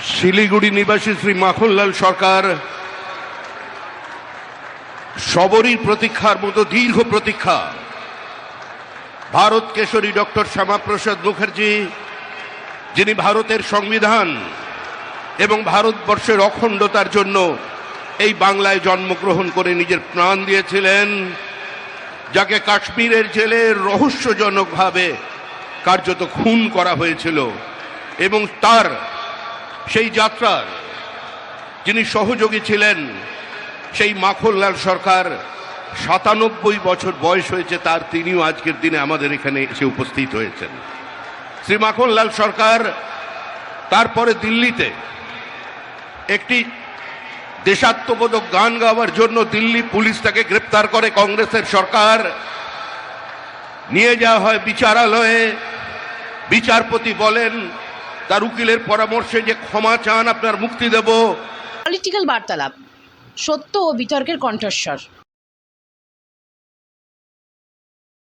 শিলিগুড়ি নিবাসী শ্রী মাখনলাল সরকার সবরই প্রতীক্ষার মতো দীর্ঘ প্রতীক্ষা। ভারত কেশরী ডক্টর শ্যামাপ্রসাদ মুখার্জি, যিনি ভারতের সংবিধান এবং ভারতবর্ষের অখণ্ডতার জন্য এই বাংলায় জন্মগ্রহণ করে নিজের প্রাণ দিয়েছিলেন, যাকে কাশ্মীরের জেলে রহস্যজনকভাবে কার্যত খুন করা হয়েছিল, এবং তার সেই যাত্রার যিনি সহযোগী ছিলেন, সেই মাখনলাল সরকার ৯৭ বছর বয়স হয়েছে তার, তিনিও আজকের দিনে আমাদের এখানে এসে উপস্থিত হয়েছেন। শ্রী মাখনলাল সরকার তারপরে দিল্লিতে একটি দেশাত্মবোধক গান গাওয়ার জন্য দিল্লি পুলিশ তাকে গ্রেপ্তার করে। কংগ্রেসের সরকার নিয়ে যাওয়া হয় বিচারালয়ে। বিচারপতি বলেন তার উকিলের পরামর্শে যে ক্ষমা চান, আপনার মুক্তি দেব। পলিটিক্যাল বার্তালাপ, সত্য ও বিতর্কের কণ্ঠস্বর।